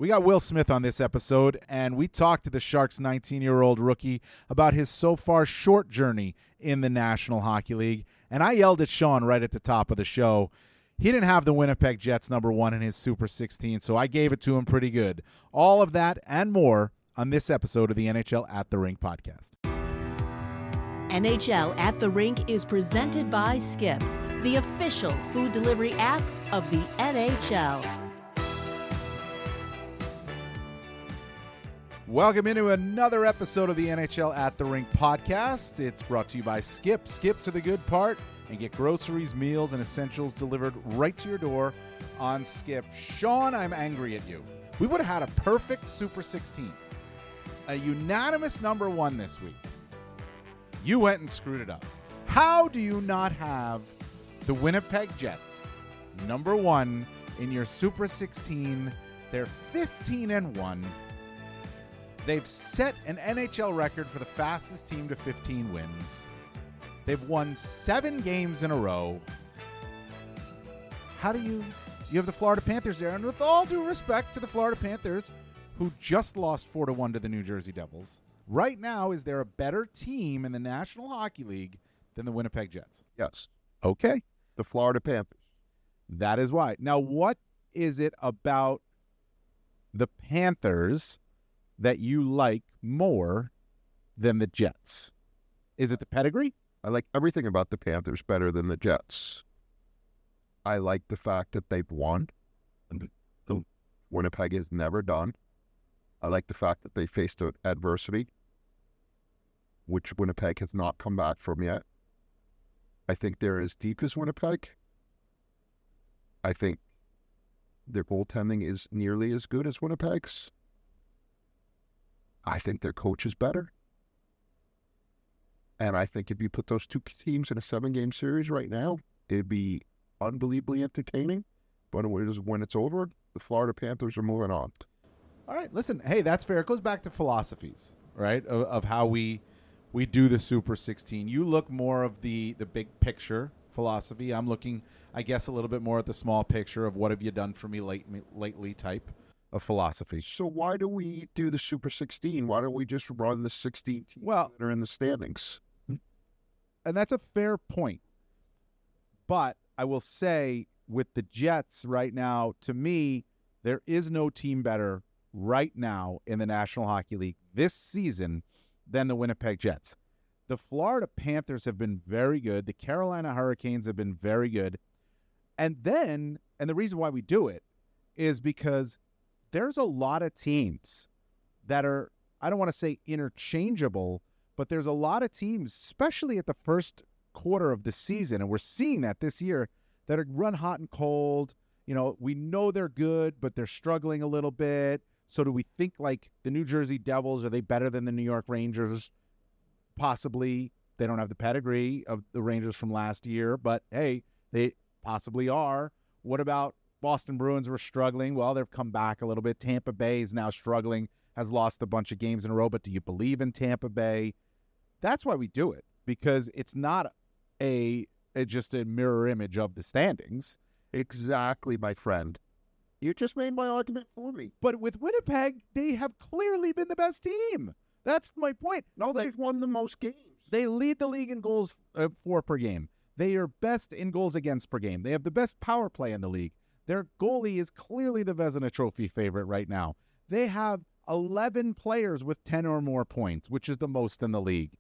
We got Will Smith on this episode, and we talked to the Sharks' 19-year-old rookie about his so far short journey in the National Hockey League. And I yelled at Sean right at the top of the show. He didn't have the Winnipeg Jets #1 in his Super 16, so I gave it to him pretty good. All of that and more on this episode of the NHL at the Rink podcast. NHL at the Rink is presented by Skip, the official food delivery app of the NHL. Welcome into another episode of the NHL at the Rink podcast. It's brought to you by Skip. Skip to the good part and get groceries, meals, and essentials delivered right to your door on Skip. Sean, I'm angry at you. We would have had a perfect Super 16. A unanimous #1 this week. You went and screwed it up. How do you not have the Winnipeg Jets #1 in your Super 16? They're 15-1. They've set an NHL record for the fastest team to 15 wins. They've won 7 games in a row. How do you have the Florida Panthers there? And with all due respect to the Florida Panthers, who just lost 4-1 to the New Jersey Devils, right now, is there a better team in the National Hockey League than the Winnipeg Jets? Yes. Okay. The Florida Panthers. That is why. Now, what is it about the Panthers that you like more than the Jets? Is it the pedigree? I like everything about the Panthers better than the Jets. I like the fact that they've won. Winnipeg has never done. I like the fact that they faced adversity, which Winnipeg has not come back from yet. I think they're as deep as Winnipeg. I think their goaltending is nearly as good as Winnipeg's. I think their coach is better. And I think if you put those two teams in a 7-game series right now, it'd be unbelievably entertaining. But when it's over, the Florida Panthers are moving on. All right, listen, hey, that's fair. It goes back to philosophies, right, of how we do the Super 16. You look more of the big picture philosophy. I'm looking, I guess, a little bit more at the small picture of what have you done for me lately type of philosophy. So why do we do the Super 16? Why don't we just run the 16 teams that are in the standings? And that's a fair point. But I will say with the Jets right now, to me, there is no team better right now in the National Hockey League this season than the Winnipeg Jets. The Florida Panthers have been very good. The Carolina Hurricanes have been very good. And the reason why we do it is because there's a lot of teams that are, I don't want to say interchangeable, but there's a lot of teams, especially at the first quarter of the season, and we're seeing that this year, that are run hot and cold. You know, we know they're good, but they're struggling a little bit. So do we think like the New Jersey Devils, are they better than the New York Rangers? Possibly. They don't have the pedigree of the Rangers from last year, but hey, they possibly are. What about Boston Bruins were struggling? Well, they've come back a little bit. Tampa Bay is now struggling, has lost a bunch of games in a row, but do you believe in Tampa Bay? That's why we do it, because it's not just a mirror image of the standings. Exactly, my friend. You just made my argument for me. But with Winnipeg, they have clearly been the best team. That's my point. No, they've won the most games. They lead the league in goals for per game. They are best in goals against per game. They have the best power play in the league. Their goalie is clearly the Vezina Trophy favorite right now. They have 11 players with 10 or more points, which is the most in the league.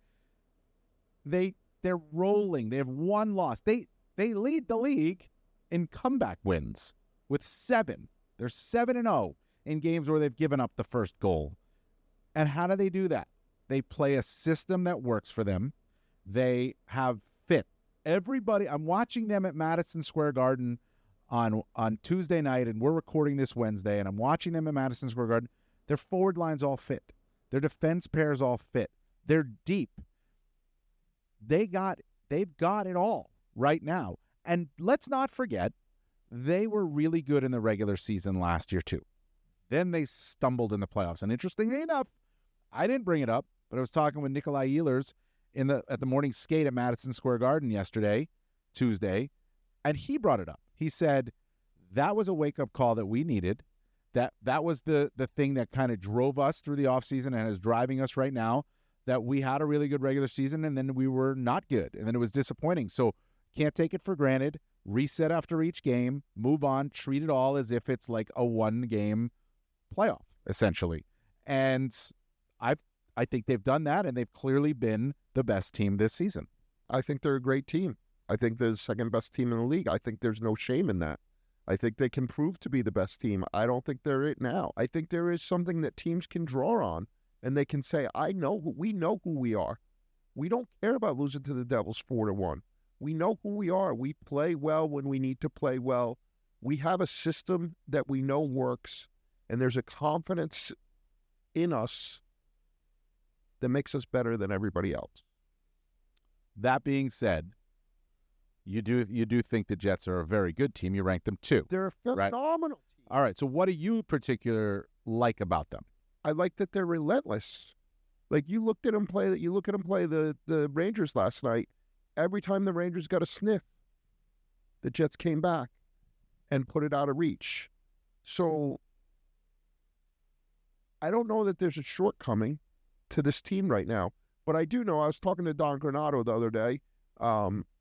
They're rolling. They have one loss. They lead the league in comeback wins with 7. They're 7-0 in games where they've given up the first goal. And how do they do that? They play a system that works for them. They have fit everybody. I'm watching them at Madison Square Garden on Tuesday night, and we're recording this Wednesday, and I'm watching them at Madison Square Garden. Their forward line's all fit. Their defense pair's all fit. They're deep. They've got it all right now. And let's not forget, they were really good in the regular season last year too. Then they stumbled in the playoffs. And interestingly enough, I didn't bring it up, but I was talking with Nikolai Ehlers at the morning skate at Madison Square Garden Tuesday, and he brought it up. He said, that was a wake-up call that we needed. That was the thing that kind of drove us through the offseason and is driving us right now, that we had a really good regular season and then we were not good, and then it was disappointing. So can't take it for granted. Reset after each game, move on, treat it all as if it's like a one-game playoff, essentially. And I think they've done that, and they've clearly been the best team this season. I think they're a great team. I think they're the second best team in the league. I think there's no shame in that. I think they can prove to be the best team. I don't think they're it now. I think there is something that teams can draw on, and they can say, we know who we are. We don't care about losing to the Devils 4-1. We know who we are. We play well when we need to play well. We have a system that we know works, and there's a confidence in us that makes us better than everybody else. That being said, you do think the Jets are a very good team. You rank them 2. They're a phenomenal team. All right. So what do you particular like about them? I like that they're relentless. Like you look at them play the Rangers last night. Every time the Rangers got a sniff, the Jets came back and put it out of reach. So I don't know that there's a shortcoming to this team right now, but I do know I was talking to Don Granato the other day,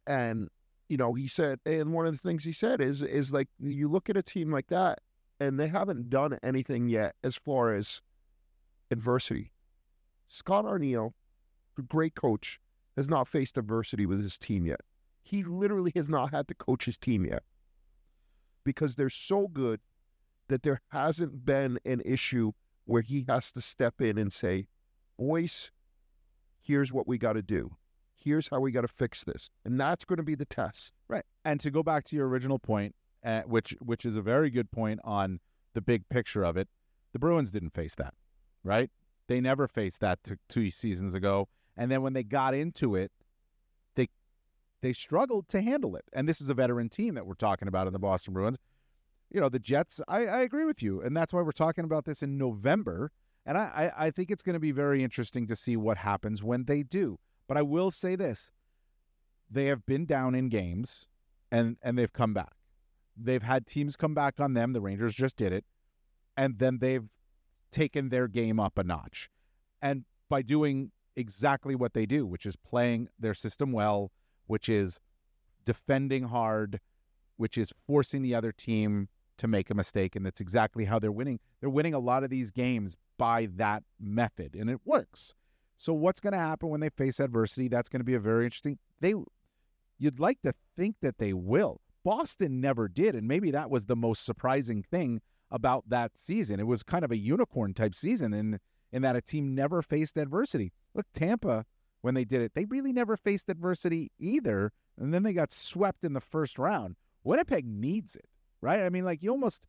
and he said, and one of the things he said is like, you look at a team like that, and they haven't done anything yet as far as adversity. Scott Arniel, a great coach, has not faced adversity with his team yet. He literally has not had to coach his team yet because they're so good that there hasn't been an issue where he has to step in and say, boys, here's what we got to do. Here's how we got to fix this. And that's going to be the test. Right. And to go back to your original point, which is a very good point on the big picture of it, the Bruins didn't face that, right? They never faced that 2 seasons ago. And then when they got into it, they struggled to handle it. And this is a veteran team that we're talking about in the Boston Bruins. The Jets, I agree with you. And that's why we're talking about this in November. And I think it's going to be very interesting to see what happens when they do. But I will say this. They have been down in games, and they've come back. They've had teams come back on them. The Rangers just did it. And then they've taken their game up a notch. And by doing exactly what they do, which is playing their system well, which is defending hard, which is forcing the other team to make a mistake, and that's exactly how they're winning. They're winning a lot of these games by that method, and it works. So what's going to happen when they face adversity? That's going to be a very interesting. You'd like to think that they will. Boston never did, and maybe that was the most surprising thing about that season. It was kind of a unicorn-type season in that a team never faced adversity. Look, Tampa, when they did it, they really never faced adversity either, and then they got swept in the first round. Winnipeg needs it, right? I mean, like you want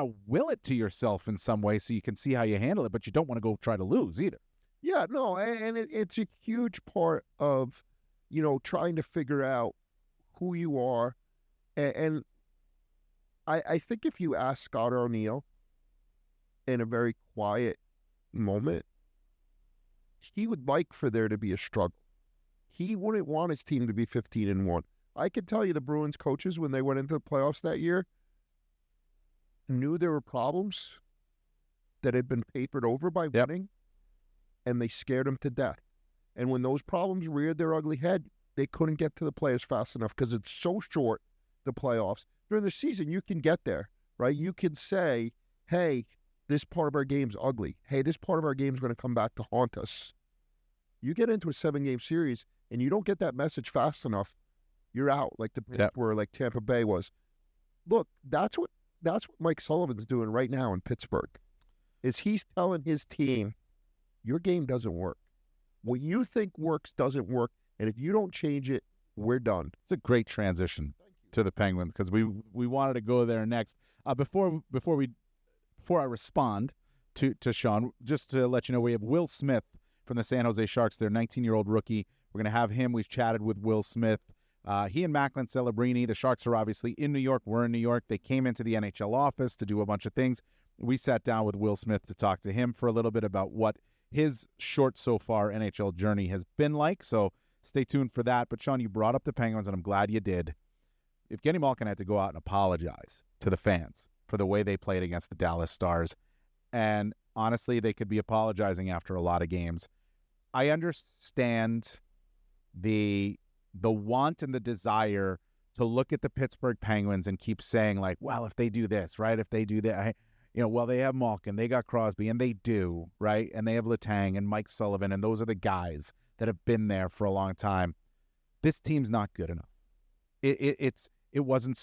to will it to yourself in some way so you can see how you handle it, but you don't want to go try to lose either. Yeah, no, and it's a huge part of, trying to figure out who you are. And I think if you ask Scott Arniel in a very quiet moment, he would like for there to be a struggle. He wouldn't want his team to be 15-1. I could tell you the Bruins coaches, when they went into the playoffs that year, knew there were problems that had been papered over by winning, and they scared them to death. And when those problems reared their ugly head, they couldn't get to the players fast enough because it's so short, the playoffs. During the season, you can get there, right? You can say, hey, this part of our game's ugly. Hey, this part of our game's going to come back to haunt us. You get into a 7-game series, and you don't get that message fast enough, you're out, like the Bruins were, like Tampa Bay was. Look, that's what Mike Sullivan's doing right now in Pittsburgh, is he's telling his team, your game doesn't work. What you think works doesn't work, and if you don't change it, we're done. It's a great transition to the Penguins because we wanted to go there next. Before I respond to Sean, just to let you know, we have Will Smith from the San Jose Sharks, their 19-year-old rookie. We're going to have him. We've chatted with Will Smith. He and Macklin Celebrini, the Sharks are obviously in New York. We're in New York. They came into the NHL office to do a bunch of things. We sat down with Will Smith to talk to him for a little bit about what his short so far NHL journey has been like. So stay tuned for that. But Sean, you brought up the Penguins, and I'm glad you did. Evgeny Malkin had to go out and apologize to the fans for the way they played against the Dallas Stars. And honestly, they could be apologizing after a lot of games. I understand the want and the desire to look at the Pittsburgh Penguins and keep saying, like, well, if they do this, right? If they do that, well, they have Malkin, they got Crosby, and they do, right? And they have Letang and Mike Sullivan, and those are the guys that have been there for a long time. This team's not good enough. It wasn't,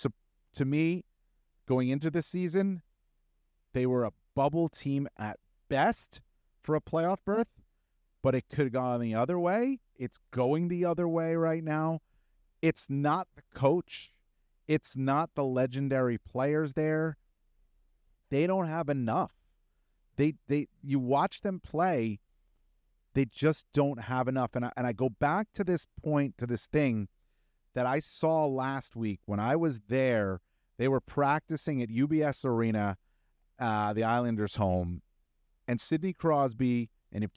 to me, going into the season, they were a bubble team at best for a playoff berth, but it could have gone the other way. It's going the other way right now. It's not the coach. It's not the legendary players there. They don't have enough. You watch them play, they just don't have enough. And I go back to this point, to this thing that I saw last week when I was there. They were practicing at UBS Arena, the Islanders' home, and Sidney Crosby and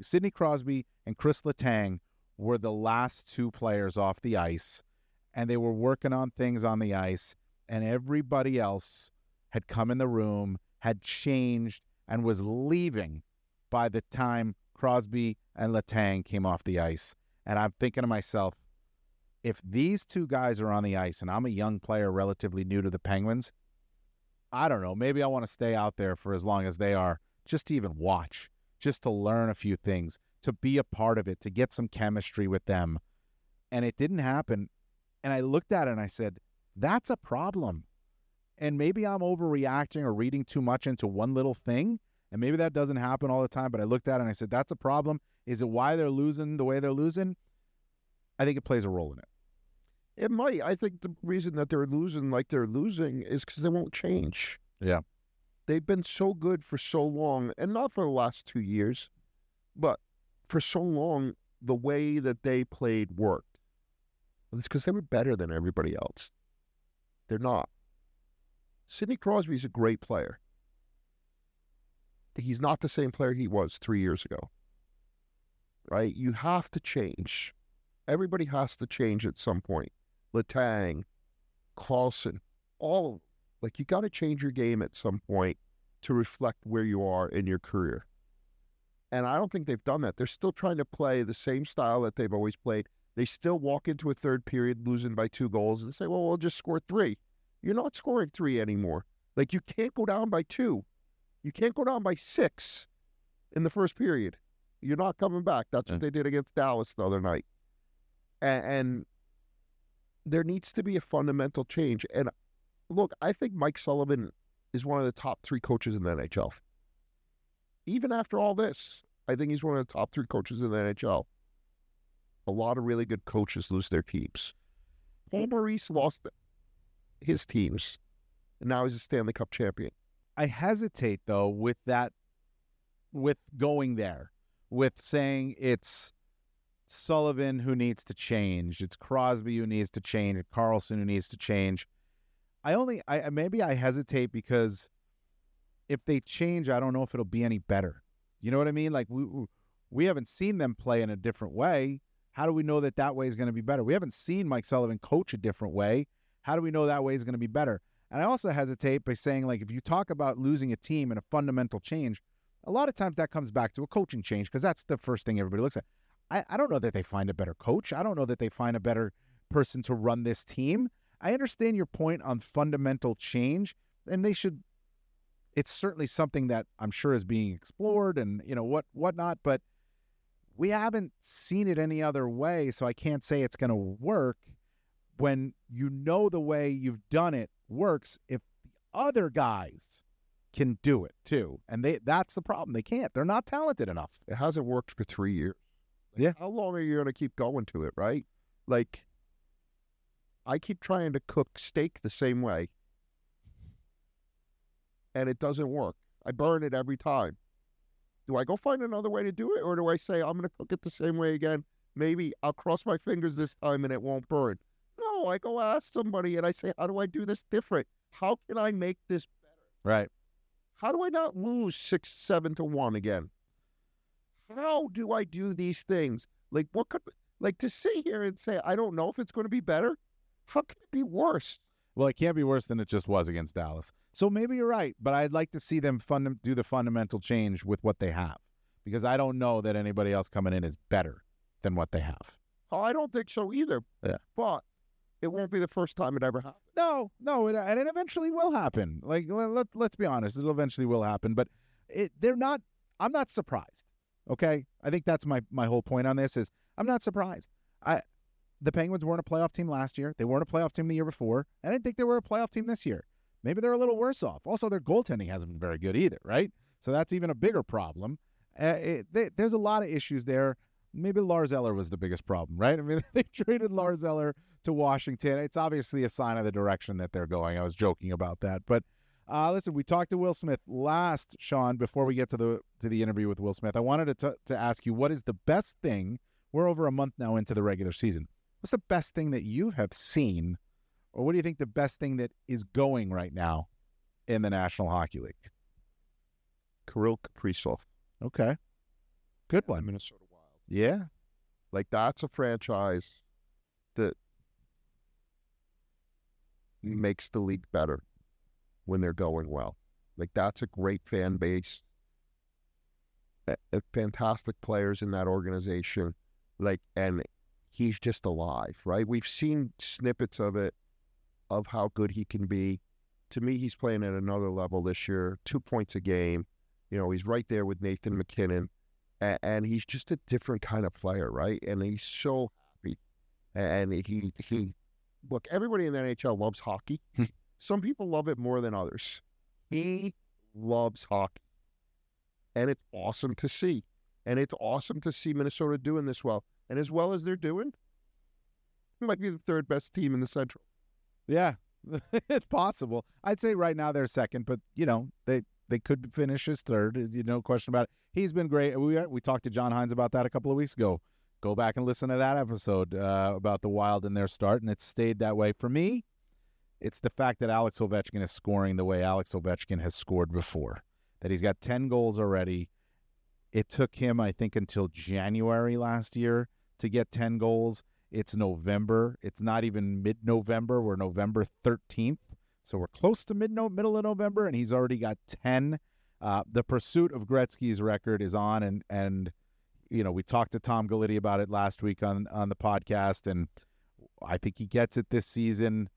Sidney Crosby and Chris Letang were the last two players off the ice, and they were working on things on the ice, and everybody else had come in the room, had changed, and was leaving by the time Crosby and Letang came off the ice. And I'm thinking to myself, if these two guys are on the ice, and I'm a young player relatively new to the Penguins, I don't know, maybe I want to stay out there for as long as they are, just to even watch, just to learn a few things, to be a part of it, to get some chemistry with them. And it didn't happen. And I looked at it and I said, that's a problem. And maybe I'm overreacting or reading too much into one little thing. And maybe that doesn't happen all the time. But I looked at it and I said, that's a problem. Is it why they're losing the way they're losing? I think it plays a role in it. It might. I think the reason that they're losing like they're losing is because they won't change. Yeah. They've been so good for so long, and not for the last 2 years, but for so long, the way that they played worked. And it's because they were better than everybody else. They're not. Sidney Crosby's a great player. He's not the same player he was 3 years ago. Right? You have to change. Everybody has to change at some point. Letang, Carlson, all of them. Like, you got to change your game at some point to reflect where you are in your career. And I don't think they've done that. They're still trying to play the same style that they've always played. They still walk into a third period losing by 2 goals and say, well, we'll just score 3. You're not scoring 3 anymore. Like, you can't go down by 2. You can't go down by 6 in the first period. You're not coming back. That's what they did against Dallas the other night. And there needs to be a fundamental change. And look, I think Mike Sullivan is one of the top 3 coaches in the NHL. Even after all this, I think he's one of the top 3 coaches in the NHL. A lot of really good coaches lose their teams. Paul Maurice lost his teams, and now he's a Stanley Cup champion. I hesitate, though, with going there, with saying it's Sullivan who needs to change, it's Crosby who needs to change, it's Carlson who needs to change. Maybe I hesitate because if they change, I don't know if it'll be any better. You know what I mean? Like, we haven't seen them play in a different way. How do we know that way is going to be better? We haven't seen Mike Sullivan coach a different way. How do we know that way is going to be better? And I also hesitate by saying, like, if you talk about losing a team and a fundamental change, a lot of times that comes back to a coaching change because that's the first thing everybody looks at. I don't know that they find a better coach. I don't know that they find a better person to run this team. I understand your point on fundamental change, and it's certainly something that I'm sure is being explored and, whatnot, but we haven't seen it any other way, so I can't say it's going to work when the way you've done it works if the other guys can do it too. And that's the problem. They can't. They're not talented enough. It hasn't worked for 3 years. Yeah. How long are you going to keep going to it, right? Like, I keep trying to cook steak the same way, and it doesn't work. I burn it every time. Do I go find another way to do it, or do I say, I'm going to cook it the same way again? Maybe I'll cross my fingers this time and it won't burn. No, I go ask somebody and I say, how do I do this different? How can I make this better? Right. How do I not lose 6-7 to 1 again? How do I do these things? Like, to sit here and say, I don't know if it's going to be better? How can it be worse? Well, it can't be worse than it just was against Dallas. So maybe you're right, but I'd like to see them do the fundamental change with what they have, because I don't know that anybody else coming in is better than what they have. Oh, I don't think so either. Yeah. But it won't be the first time it ever happened. No, and it eventually will happen. Like, let's be honest, it eventually will happen. But I'm not surprised. Okay, I think that's my whole point on this is I'm not surprised. The Penguins weren't a playoff team last year. They weren't a playoff team the year before. I didn't think they were a playoff team this year. Maybe they're a little worse off. Also, their goaltending hasn't been very good either, right? So that's even a bigger problem. There's a lot of issues there. Maybe Lars Eller was the biggest problem, right? I mean, they traded Lars Eller to Washington. It's obviously a sign of the direction that they're going. I was joking about that. But listen, we talked to Will Smith last, Sean, before we get to the interview with Will Smith. I wanted to ask you, what is the best thing? We're over a month now into the regular season. What's the best thing that you have seen, or what do you think the best thing that is going right now in the National Hockey League? Kirill Kaprizov. Okay. Good one. Minnesota Wild. Yeah. Like, that's a franchise that makes the league better when they're going well. Like, that's a great fan base. Fantastic players in that organization. Like, and he's just alive, right? We've seen snippets of it, of how good he can be. To me, he's playing at another level this year, 2 points a game. You know, he's right there with Nathan McKinnon, and he's just a different kind of player, right? And he's so happy. And he look, everybody in the NHL loves hockey. Some people love it more than others. He loves hockey. And it's awesome to see. And it's awesome to see Minnesota doing this well. And as well as they're doing, it might be the third best team in the Central. Yeah, it's possible. I'd say right now they're second, but, you know, they could finish as third. No question about it. He's been great. We talked to John Hines about that a couple of weeks ago. Go back and listen to that episode about the Wild and their start, and it's stayed that way. For me, it's the fact that Alex Ovechkin is scoring the way Alex Ovechkin has scored before, that he's got 10 goals already. It took him, I think, until January last year to get 10 goals. It's November. It's not even mid-November. We're November 13th. So we're close to middle of November, and he's already got 10. The pursuit of Gretzky's record is on, and you know, we talked to Tom Galiti about it last week on the podcast, and I think he gets it this season.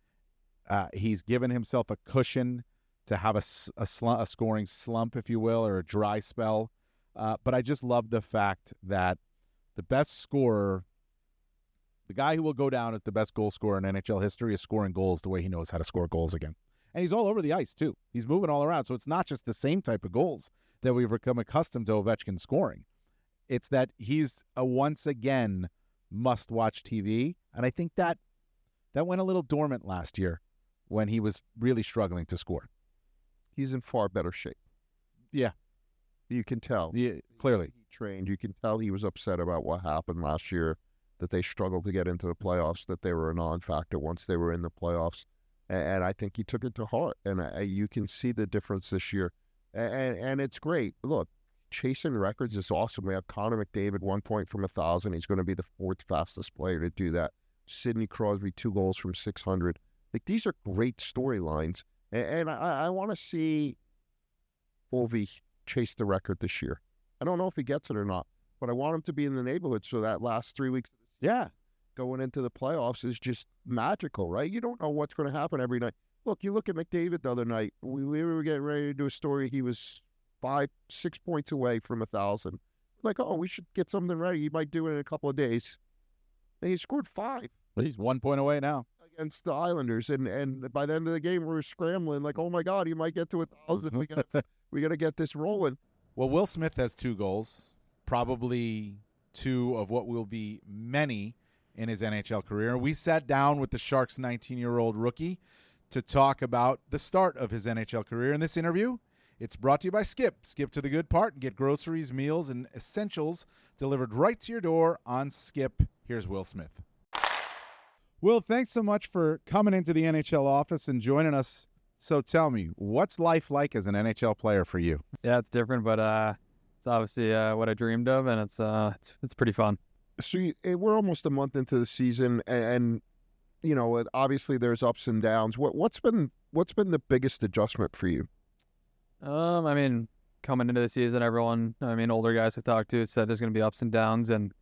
He's given himself a cushion to have a scoring slump, if you will, or a dry spell. But I just love the fact that the best scorer, the guy who will go down as the best goal scorer in NHL history, is scoring goals the way he knows how to score goals again. And he's all over the ice, too. He's moving all around. So it's not just the same type of goals that we've become accustomed to Ovechkin scoring. It's that he's a once again must-watch TV. And I think that went a little dormant last year when he was really struggling to score. He's in far better shape. Yeah. You can tell. Yeah, clearly. He trained. You can tell he was upset about what happened last year, that they struggled to get into the playoffs, that they were a non-factor once they were in the playoffs. And I think he took it to heart. And you can see the difference this year. And it's great. Look, chasing records is awesome. We have Connor McDavid, 1 point from 1,000. He's going to be the fourth fastest player to do that. Sidney Crosby, 2 goals from 600. Like, these are great storylines. And I want to see Ovi chase the record this year. I don't know if he gets it or not, but I want him to be in the neighborhood so that last 3 weeks of the season, going into the playoffs, is just magical, right? You don't know what's going to happen every night. Look, you look at McDavid the other night. We were getting ready to do a story. He was 5-6 points away from 1,000. Like, oh, we should get something ready. He might do it in a couple of days. And he scored 5. But he's 1 point away now against the Islanders. And by the end of the game, we were scrambling like, oh, my God, he might get to 1,000. We got to get this rolling. Well, Will Smith has 2 goals, probably 2 of what will be many in his NHL career. We sat down with the Sharks' 19-year-old rookie to talk about the start of his NHL career. In this interview, it's brought to you by Skip. Skip to the good part and get groceries, meals, and essentials delivered right to your door on Skip. Here's Will Smith. Will, thanks so much for coming into the NHL office and joining us. So tell me, what's life like as an NHL player for you? Yeah, it's different, but it's obviously what I dreamed of, and it's pretty fun. So we're almost a month into the season, and obviously there's ups and downs. What's been the biggest adjustment for you? I mean, coming into the season, older guys I talked to said there's going to be ups and downs, and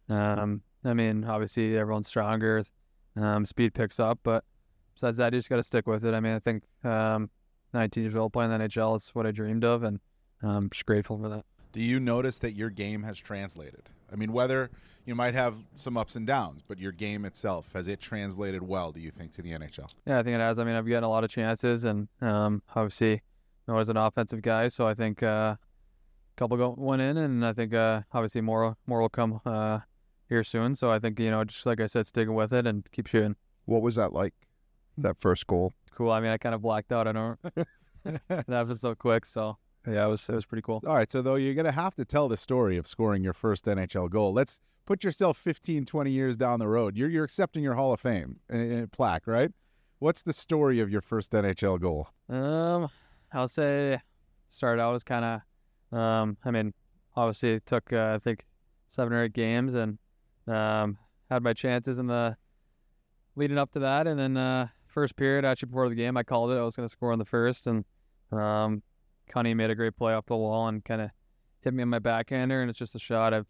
I mean, obviously everyone's stronger, speed picks up, but besides that, you just got to stick with it. I mean, I think 19 years old playing the NHL is what I dreamed of, and I'm just grateful for that. Do you notice that your game has translated? I mean, whether you might have some ups and downs, but your game itself, has it translated well, do you think, to the NHL? Yeah, I think it has. I mean, I've gotten a lot of chances, and obviously, I was an offensive guy, so I think a couple went in, and I think obviously more will come here soon. So I think, just like I said, sticking with it and keep shooting. What was that like, that first goal? Cool. I mean, I kind of blacked out. I don't. That was so quick. So yeah, it was pretty cool. All right, so though you're going to have to tell the story of scoring your first NHL goal. Let's put yourself 15, 20 years down the road. You're accepting your Hall of Fame plaque, right? What's the story of your first NHL goal? I'll say started out as kind of, I mean, obviously it took, I think 7 or 8 games, and had my chances in the leading up to that. And then first period, actually before the game, I called it. I was going to score in the first, and Connie made a great play off the wall and kind of hit me in my backhander, and it's just a shot I've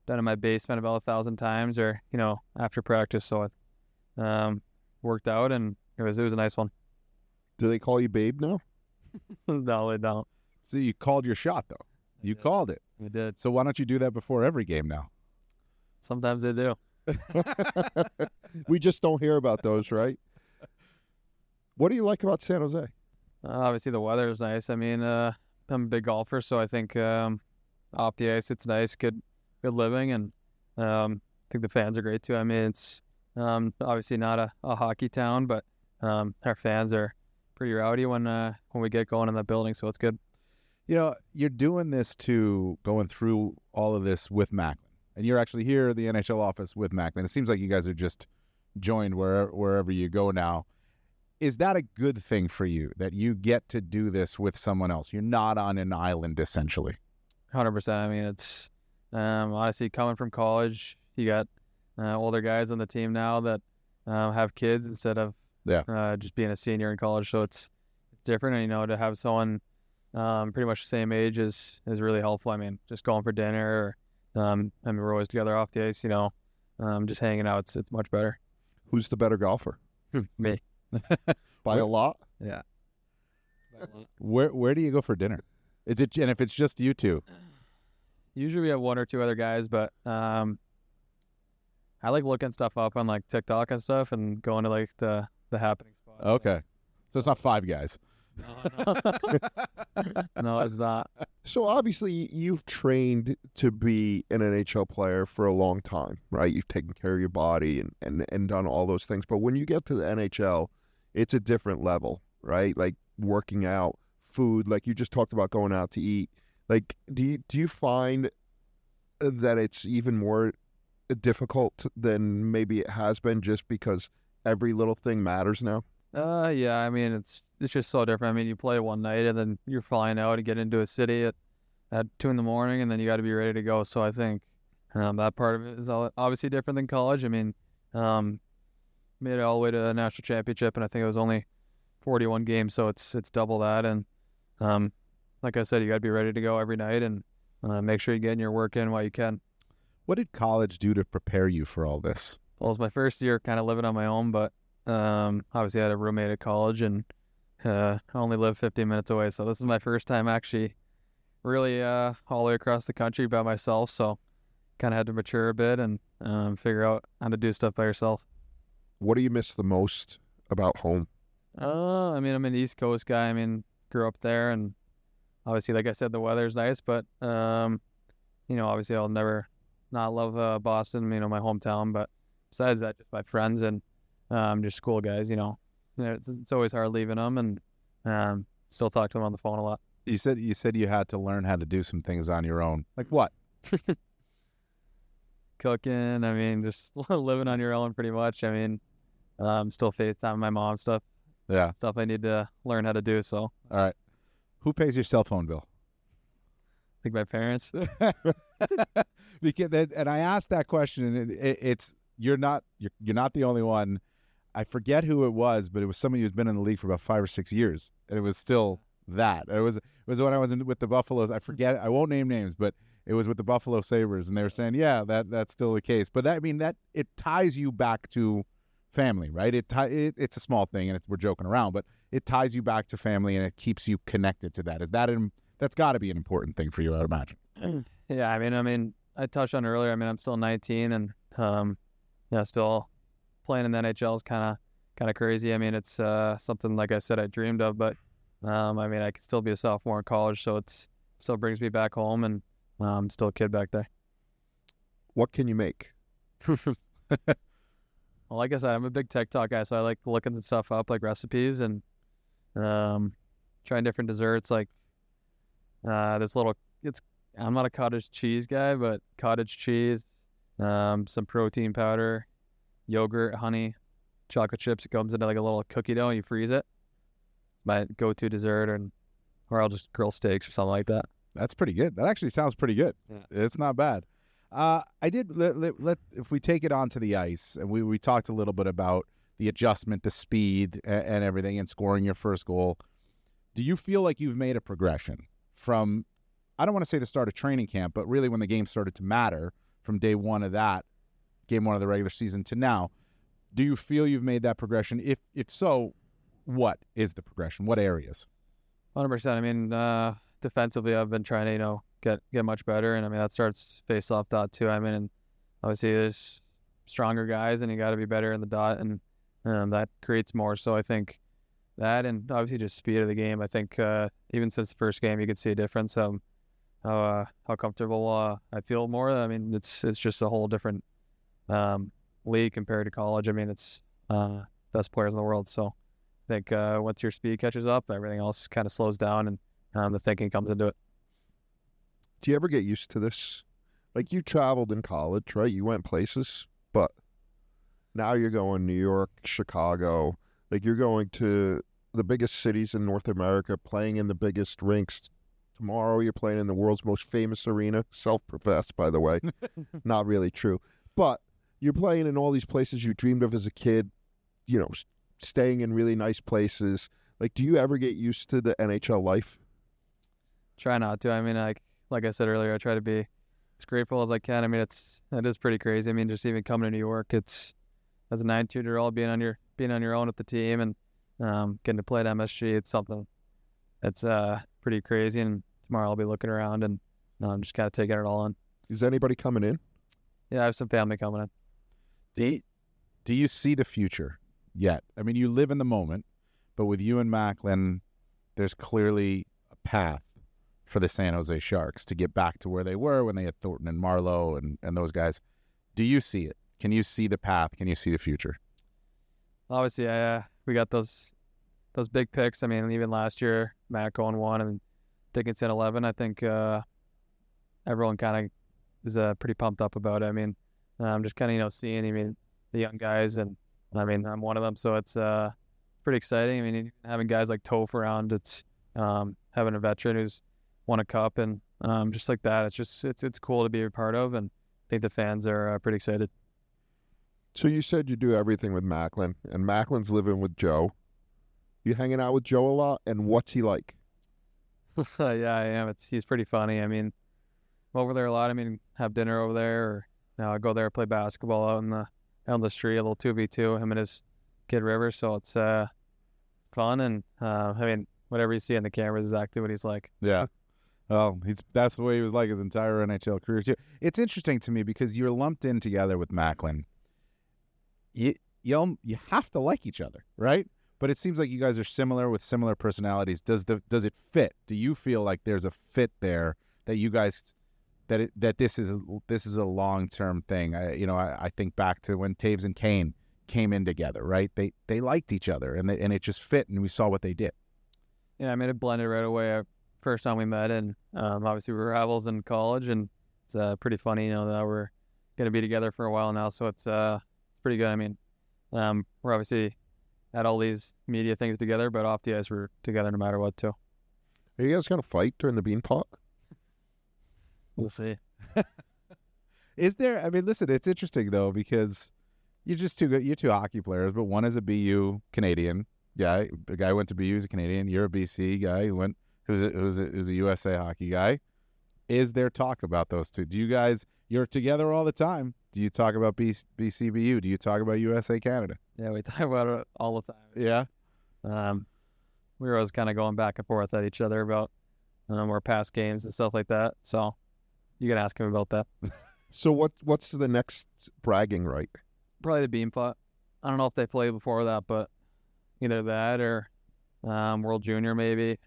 done in my basement about 1,000 times, or after practice. So it worked out, and it was a nice one. Do they call you Babe now? No, they don't. So you called your shot, though. You called it. We did. So why don't you do that before every game now? Sometimes they do. We just don't hear about those, right? What do you like about San Jose? Obviously, the weather is nice. I mean, I'm a big golfer, so I think off the ice it's nice, good living, and I think the fans are great too. I mean, it's obviously not a hockey town, but our fans are pretty rowdy when we get going in that building, so it's good. You're doing this going through all of this with Macklin, and you're actually here at the NHL office with Macklin. It seems like you guys are just joined wherever you go now. Is that a good thing for you, that you get to do this with someone else? You're not on an island, essentially. 100%. I mean, it's honestly coming from college, you got older guys on the team now that have kids instead of just being a senior in college. So it's different, and to have someone pretty much the same age is really helpful. I mean, just going for dinner, or I mean, we're always together off the ice. Just hanging out. It's much better. Who's the better golfer? Me. By a lot? Yeah. Where do you go for dinner? And if it's just you two? Usually we have 1 or 2 other guys, but I like looking stuff up on like TikTok and stuff, and going to like the happening spot. Okay, so it's not 5 guys. No, it's not. So obviously you've trained to be an NHL player for a long time, right? You've taken care of your body and done all those things. But when you get to the NHL, it's a different level, right? Like working out, food, like you just talked about going out to eat. Like, do you find that it's even more difficult than maybe it has been, just because every little thing matters now? Yeah, I mean, it's just so different. I mean, you play one night and then you're flying out and get into a city at 2 a.m, and then you got to be ready to go. So I think that part of it is obviously different than college. I mean, made it all the way to the national championship, and I think it was only 41 games, so it's double that. And like I said, you got to be ready to go every night, and make sure you're getting your work in while you can. What did college do to prepare you for all this? Well, it was my first year kind of living on my own, but obviously I had a roommate at college, and I only lived 15 minutes away. So this is my first time actually really all the way across the country by myself. So kind of had to mature a bit and figure out how to do stuff by yourself. What do you miss the most about home? I mean, I'm an East Coast guy. I mean, grew up there, and obviously, like I said, the weather's nice, but obviously I'll never not love Boston, my hometown. But besides that, just my friends and just school guys. It's always hard leaving them, and still talk to them on the phone a lot. You said you had to learn how to do some things on your own. Like what? Cooking. I mean, just living on your own pretty much. I mean, still FaceTime my mom stuff. Yeah. Stuff I need to learn how to do. So. All right. Who pays your cell phone bill? I think my parents. And I asked that question, and it's you're not the only one. I forget who it was, but it was somebody who's been in the league for about 5 or 6 years, and it was still that. It was when I was with the Buffaloes. I forget. I won't name names, but it was with the Buffalo Sabres, and they were saying, yeah, that's still the case. But that it ties you back to family, right? It's a small thing, and we're joking around, but it ties you back to family, and it keeps you connected to that. That's got to be an important thing for you, I'd imagine. Yeah, I mean, I touched on it earlier. I mean, I'm still 19, and still playing in the NHL is kind of crazy. I mean, it's something, like I said, I dreamed of, but I mean, I could still be a sophomore in college, so it still brings me back home, and I'm still a kid back there. What can you make? Well, like I said, I'm a big TikTok guy, so I like looking the stuff up, like recipes, and trying different desserts, like I'm not a cottage cheese guy, but cottage cheese, some protein powder, yogurt, honey, chocolate chips. It comes into like a little cookie dough, and you freeze it. It's my go-to dessert, or I'll just grill steaks or something like that. That's pretty good. That actually sounds pretty good. Yeah. It's not bad. I did if we take it onto the ice, and we talked a little bit about the adjustment, the speed, and everything, and scoring your first goal. Do you feel like you've made a progression from, I don't want to say the start of training camp, but really when the game started to matter from day one of that, game one of the regular season to now? Do you feel you've made that progression? If so, what is the progression? What areas? 100%. I mean, defensively, I've been trying to, get much better, and I mean that starts face-off dot too. I mean, and obviously there's stronger guys, and you got to be better in the dot, and that creates more. So I think that, and obviously just speed of the game. I think even since the first game, you could see a difference. How comfortable I feel more. I mean, it's just a whole different league compared to college. I mean, it's best players in the world. So I think once your speed catches up, everything else kind of slows down, and the thinking comes into it. Do you ever get used to this? Like, you traveled in college, right? You went places, but now you're going New York, Chicago. Like, you're going to the biggest cities in North America, playing in the biggest rinks. Tomorrow you're playing in the world's most famous arena, self-professed, by the way. Not really true. But you're playing in all these places you dreamed of as a kid, staying in really nice places. Like, do you ever get used to the NHL life? Try not to. I mean, like I said earlier, I try to be as grateful as I can. I mean, it is pretty crazy. I mean, just even coming to New York, it's as a 19-year-old being on your own with the team, and getting to play at MSG. It's something that's pretty crazy. And tomorrow I'll be looking around, and I'm just kind of taking it all in. Is anybody coming in? Yeah, I have some family coming in. Do you see the future yet? I mean, you live in the moment, but with you and Macklin, there's clearly a path for the San Jose Sharks to get back to where they were when they had Thornton and Marleau and those guys. Do you see it? Can you see the path? Can you see the future? Obviously, we got those big picks. I mean, even last year, Matt going 1 and Dickinson 11. I think everyone kind of is pretty pumped up about it. I mean, I'm just kind of seeing the young guys, and I mean, I'm one of them, so it's pretty exciting. I mean, having guys like Toph around, it's having a veteran who's won a cup, and just like that, it's cool to be a part of, and I think the fans are pretty excited. So you said you do everything with Macklin, and Macklin's living with Joe. You hanging out with Joe a lot, and what's he like? Yeah, I am. He's pretty funny. I mean, I'm over there a lot. I mean, have dinner over there, or I go there play basketball out on the street, a little 2v2, him and his kid River. So it's fun, and I mean, whatever you see on the camera is exactly what he's like. Yeah. Well, that's the way he was like his entire NHL career too. It's interesting to me because you're lumped in together with Macklin. You have to like each other, right? But it seems like you guys are similar with similar personalities. Does it fit? Do you feel like there's a fit there that you guys that this is a long-term thing? I think back to when Taves and Kane came in together, right? They liked each other, and it just fit, and we saw what they did. Yeah, I mean, it blended right away. First time we met, and obviously we were rivals in college, and it's pretty funny, that we're going to be together for a while now, so it's pretty good. I mean, we're obviously at all these media things together, but off the ice we're together no matter what, too. Are you guys going to fight during the bean pot? We'll see. Is there? I mean, listen, it's interesting though, because You're just too good. You're two hockey players, but one is a BU Canadian guy. The guy who went to BU is a Canadian. You're a BC guy who's a USA hockey guy. Is there talk about those two? Do you guys? You're together all the time. Do you talk about BCBU? Do you talk about USA Canada? Yeah, we talk about it all the time. Yeah. We were always kind of going back and forth at each other about our past games and stuff like that. So you can ask him about that. So what's the next bragging right? Probably the beam putt. I don't know if they played before that, but either that or World Junior maybe.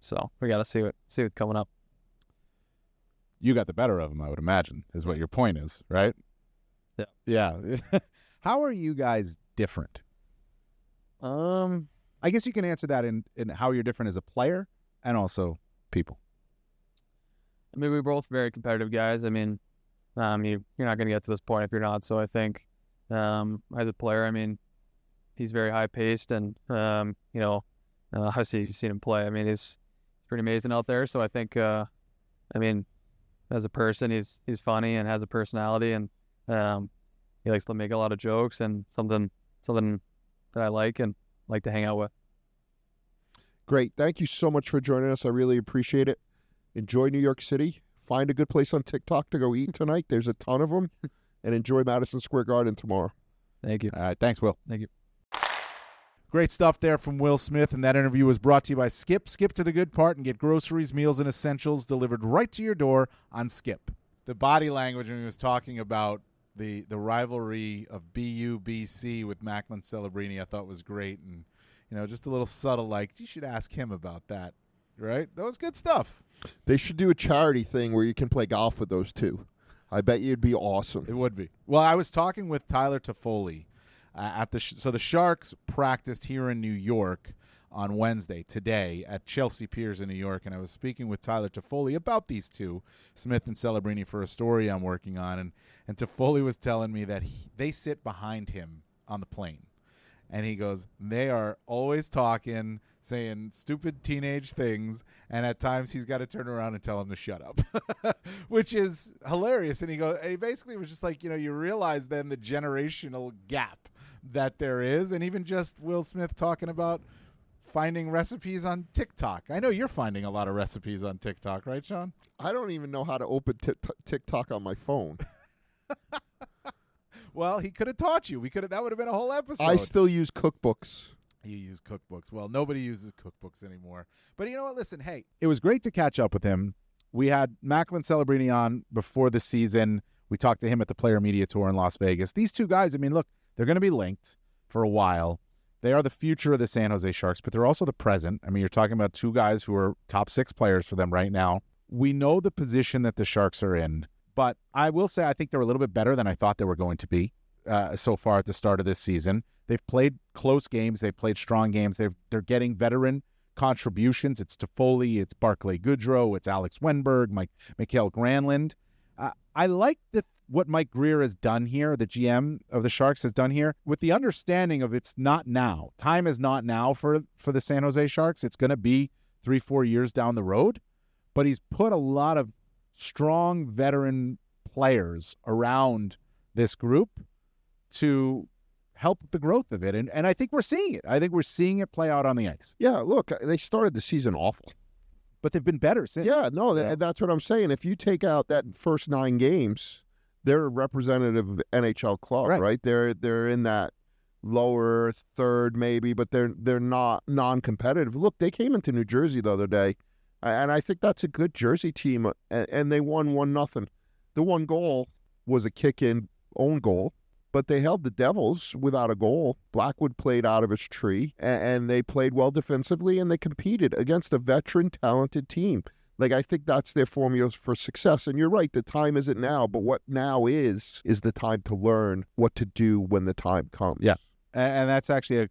So we got to see what's coming up. You got the better of him, I would imagine, is what your point is, right? Yeah. Yeah. How are you guys different? I guess you can answer that in how you're different as a player and also people. I mean, we're both very competitive guys. I mean, you're not going to get to this point if you're not. So I think as a player, I mean, he's very high paced and, obviously you've seen him play. I mean, he's pretty amazing out there. So I think, as a person, he's funny and has a personality, and he likes to make a lot of jokes and something that I like and like to hang out with. Great. Thank you so much for joining us. I really appreciate it. Enjoy New York City. Find a good place on TikTok to go eat tonight. There's a ton of them. And enjoy Madison Square Garden tomorrow. Thank you. All right. Thanks, Will. Thank you. Great stuff there from Will Smith, and that interview was brought to you by Skip. Skip to the good part and get groceries, meals, and essentials delivered right to your door on Skip. The body language when he was talking about the rivalry of BU-BC with Macklin Celebrini I thought was great, and just a little subtle like, you should ask him about that, right? That was good stuff. They should do a charity thing where you can play golf with those two. I bet you'd be awesome. It would be. Well, I was talking with Tyler Toffoli so the Sharks practiced here in New York on Wednesday, today, at Chelsea Piers in New York, and I was speaking with Tyler Toffoli about these two, Smith and Celebrini, for a story I'm working on, and Toffoli was telling me that they sit behind him on the plane, and he goes, they are always talking, saying stupid teenage things, and at times he's got to turn around and tell him to shut up, which is hilarious. And he basically was just like, you realize then the generational gap that there is, and even just Will Smith talking about finding recipes on TikTok. I know you're finding a lot of recipes on TikTok, right, Sean? I don't even know how to open TikTok on my phone. Well, he could have taught you. That would have been a whole episode. I still use cookbooks. You use cookbooks. Well, nobody uses cookbooks anymore. But you know what? Listen, hey. It was great to catch up with him. We had Macklin Celebrini on before the season. We talked to him at the Player Media Tour in Las Vegas. These two guys, I mean, look, they're going to be linked for a while. They are the future of the San Jose Sharks, but they're also the present. I mean, you're talking about two guys who are top 6 players for them right now. We know the position that the Sharks are in, but I will say I think they're a little bit better than I thought they were going to be so far at the start of this season. They've played close games. They've played strong games. They're getting veteran contributions. It's Toffoli, it's Barclay Goodrow, it's Alex Wenberg, Mikael Granlund. I like what Mike Grier has done here, the GM of the Sharks has done here, with the understanding of it's not now. Time is not now for the San Jose Sharks. It's going to be 3-4 years down the road. But he's put a lot of strong veteran players around this group to help the growth of it. And I think we're seeing it. I think we're seeing it play out on the ice. Yeah, look, they started the season awful. But they've been better since. Yeah, no, that's what I'm saying. If you take out that first 9 games, they're a representative NHL club, right? They're in that lower third maybe, but they're not non-competitive. Look, they came into New Jersey the other day, and I think that's a good Jersey team, and they won 1-0. The one goal was a kick-in own goal, but they held the Devils without a goal. Blackwood played out of his tree, and they played well defensively, and they competed against a veteran, talented team. Like, I think that's their formula for success. And you're right, the time isn't now, but what now is the time to learn what to do when the time comes. Yeah, and that's actually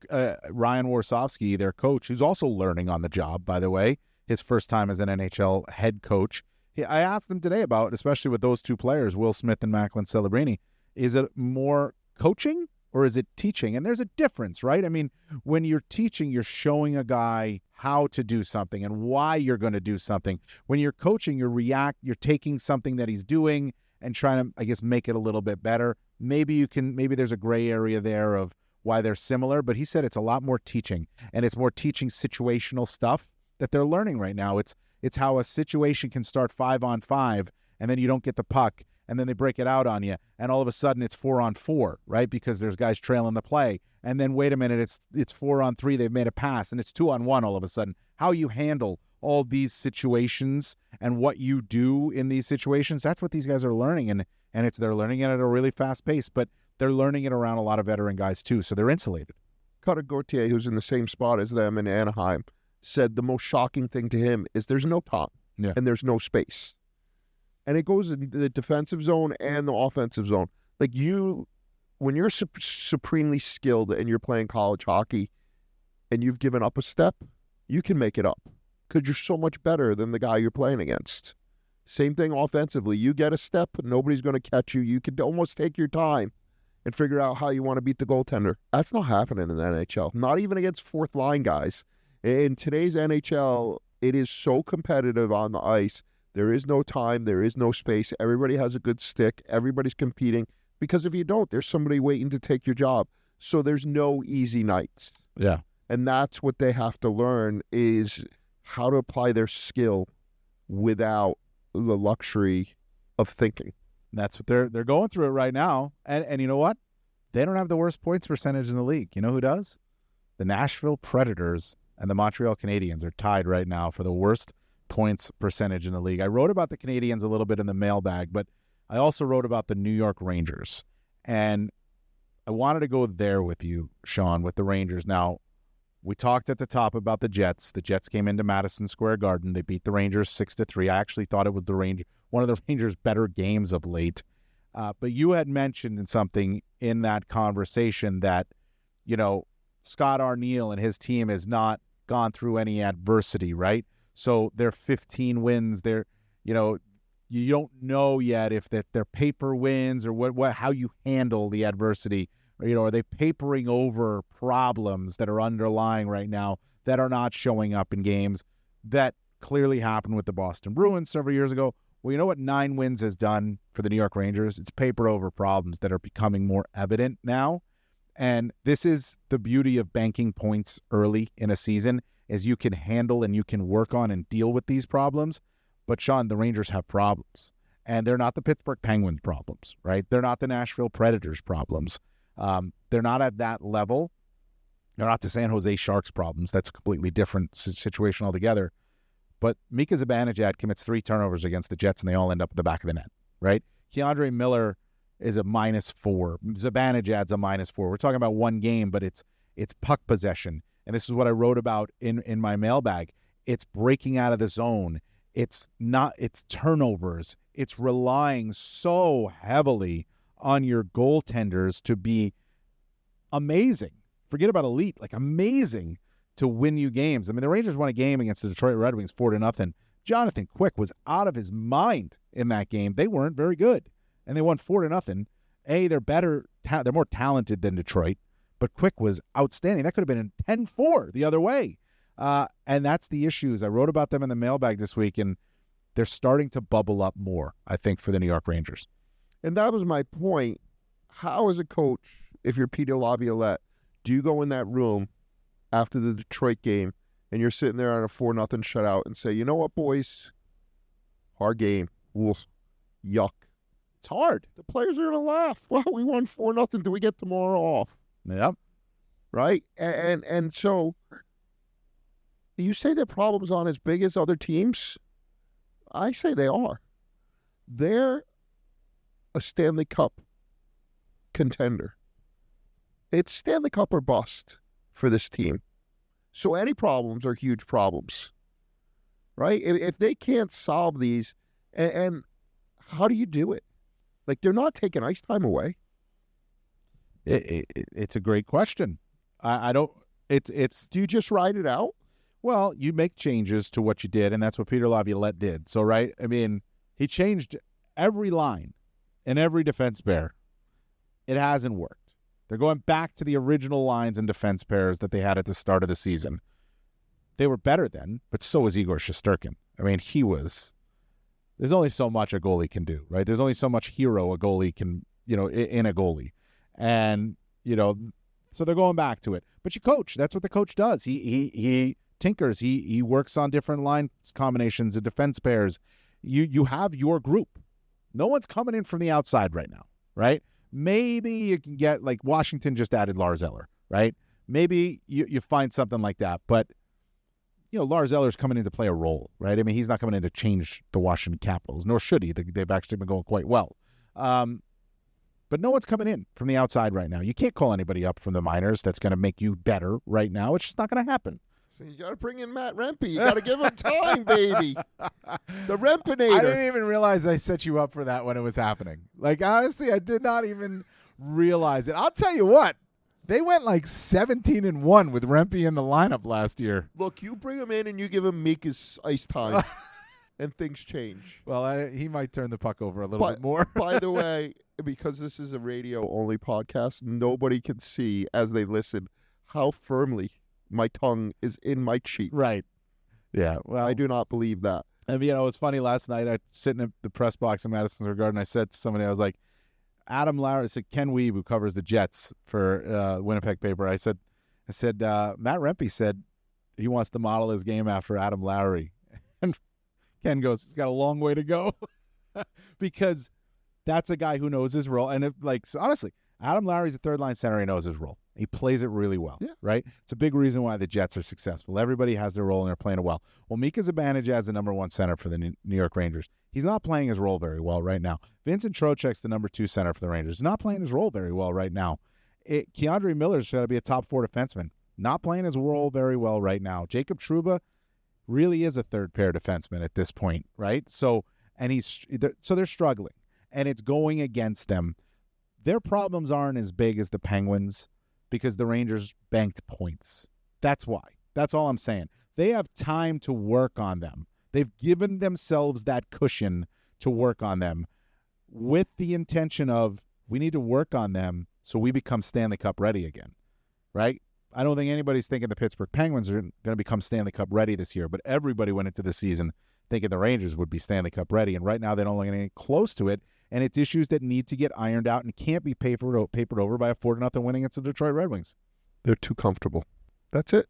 Ryan Warsofsky, their coach, who's also learning on the job, by the way, his first time as an NHL head coach. I asked him today about, especially with those two players, Will Smith and Macklin Celebrini, is it more coaching or is it teaching? And there's a difference, right? I mean, when you're teaching, you're showing a guy how to do something and why you're going to do something. When you're coaching, you're taking something that he's doing and trying to, I guess, make it a little bit better. maybe there's a gray area there of why they're similar, but he said it's a lot more teaching, and it's more teaching situational stuff that they're learning right now. It's how a situation can start 5-on-5, and then you don't get the puck, and then they break it out on you, and all of a sudden it's 4-on-4, right? Because there's guys trailing the play. And then wait a minute, it's 4-on-3, they've made a pass, and it's 2-on-1 all of a sudden. How you handle all these situations and what you do in these situations, that's what these guys are learning, and they're learning it at a really fast pace, but they're learning it around a lot of veteran guys too, so they're insulated. Cutter Gauthier, who's in the same spot as them in Anaheim, said the most shocking thing to him is there's no time and there's no space. And it goes in the defensive zone and the offensive zone. Like when you're supremely skilled and you're playing college hockey and you've given up a step, you can make it up because you're so much better than the guy you're playing against. Same thing offensively. You get a step, nobody's going to catch you. You can almost take your time and figure out how you want to beat the goaltender. That's not happening in the NHL. Not even against fourth line guys. In today's NHL, it is so competitive on the ice. There is no time. There is no space. Everybody has a good stick. Everybody's competing. Because if you don't, there's somebody waiting to take your job. So there's no easy nights. Yeah. And that's what they have to learn is how to apply their skill without the luxury of thinking. That's what they're going through it right now. And you know what? They don't have the worst points percentage in the league. You know who does? The Nashville Predators and the Montreal Canadiens are tied right now for the worst points percentage in the league. I wrote about the Canadiens a little bit in the mailbag, but I also wrote about the New York Rangers. And I wanted to go there with you, Sean, with the Rangers. Now, we talked at the top about the Jets. The Jets came into Madison Square Garden. They beat the Rangers 6-3. I actually thought it was one of the Rangers' better games of late. But you had mentioned in something in that conversation that, Scott Arniel and his team has not gone through any adversity, right? So their 15 wins, you don't know yet if they're paper wins or how you handle the adversity. Or, are they papering over problems that are underlying right now that are not showing up in games that clearly happened with the Boston Bruins several years ago? Well, you know what 9 wins has done for the New York Rangers? It's papered over problems that are becoming more evident now. And this is the beauty of banking points early in a season, is you can handle and you can work on and deal with these problems. But, Sean, the Rangers have problems. And they're not the Pittsburgh Penguins problems, right? They're not the Nashville Predators problems. They're not at that level. They're not the San Jose Sharks problems. That's a completely different situation altogether. But Mika Zibanejad commits 3 turnovers against the Jets, and they all end up at the back of the net, right? Keandre Miller is a -4. Zibanejad's a -4. We're talking about one game, but it's puck possession. And this is what I wrote about in my mailbag. It's breaking out of the zone. It's turnovers. It's relying so heavily on your goaltenders to be amazing. Forget about elite, like amazing to win you games. I mean, the Rangers won a game against the Detroit Red Wings 4-0. Jonathan Quick was out of his mind in that game. They weren't very good, and they won 4-0. They're better. They're more talented than Detroit, but Quick was outstanding. That could have been a 10-4 the other way. And that's the issues. I wrote about them in the mailbag this week, and they're starting to bubble up more, I think, for the New York Rangers. And that was my point. How, as a coach, if you're Peter Laviolette, do you go in that room after the Detroit game and you're sitting there on a 4-0 shutout and say, you know what, boys? Hard game. Oof. Yuck. It's hard. The players are going to laugh. Well, we won 4-0. Do we get tomorrow off? Yep. Right? And so you say their problems aren't as big as other teams? I say they are. They're a Stanley Cup contender. It's Stanley Cup or bust for this team. So any problems are huge problems, right? If they can't solve these, and how do you do it? Like, they're not taking ice time away. It's a great question. I don't. It's. Do you just ride it out? Well, you make changes to what you did, and that's what Peter Laviolette did. So, right? I mean, he changed every line and every defense pair. It hasn't worked. They're going back to the original lines and defense pairs that they had at the start of the season. They were better then, but so was Igor Shesterkin. I mean, there's only so much a goalie can do, right? There's only so much hero a goalie can, in a goalie. And, so they're going back to it. But you coach. That's what the coach does. He tinkers. He works on different line combinations and defense pairs. You have your group. No one's coming in from the outside right now, right? Maybe you can get, like, Washington just added Lars Eller, right? Maybe you find something like that. But, Lars Eller's coming in to play a role, right? I mean, he's not coming in to change the Washington Capitals, nor should he. They've actually been going quite well. But no one's coming in from the outside right now. You can't call anybody up from the minors that's going to make you better right now. It's just not going to happen. So you got to bring in Matt Rempe. You got to give him time, baby. The Rempinator. I didn't even realize I set you up for that when it was happening. Like, honestly, I did not even realize it. I'll tell you what. They went like 17-1 with Rempe in the lineup last year. Look, you bring him in and you give him Mika's ice time, and things change. Well, he might turn the puck over a little bit more. By the way, because this is a radio-only podcast, nobody can see as they listen how firmly my tongue is in my cheek. Right. Yeah. Well, I do not believe that. And, it was funny last night. I was sitting in the press box in Madison Square Garden. I said to somebody, I was like, Adam Lowry, it's Ken Weeb, who covers the Jets for Winnipeg paper. I said, Matt Rempe said he wants to model his game after Adam Lowry. And Ken goes, he's got a long way to go. Because that's a guy who knows his role. And honestly, Adam Lowry's a third-line center. He knows his role. He plays it really well, right? It's a big reason why the Jets are successful. Everybody has their role, and they're playing it well. Well, Mika Zibanejad is the number one center for the New York Rangers. He's not playing his role very well right now. Vincent Trocheck's the number 2 center for the Rangers. He's not playing his role very well right now. Keandre Miller's got to be a top 4 defenseman. Not playing his role very well right now. Jacob Trouba really is a third-pair defenseman at this point, right? So they're struggling, and it's going against them. Their problems aren't as big as the Penguins because the Rangers banked points. That's why. That's all I'm saying. They have time to work on them. They've given themselves that cushion to work on them with the intention of, we need to work on them so we become Stanley Cup ready again, right? I don't think anybody's thinking the Pittsburgh Penguins are going to become Stanley Cup ready this year, but everybody went into the season thinking the Rangers would be Stanley Cup ready, and right now they don't look any close to it, and it's issues that need to get ironed out and can't be papered over by a 4-0 win against the Detroit Red Wings. They're too comfortable. That's it.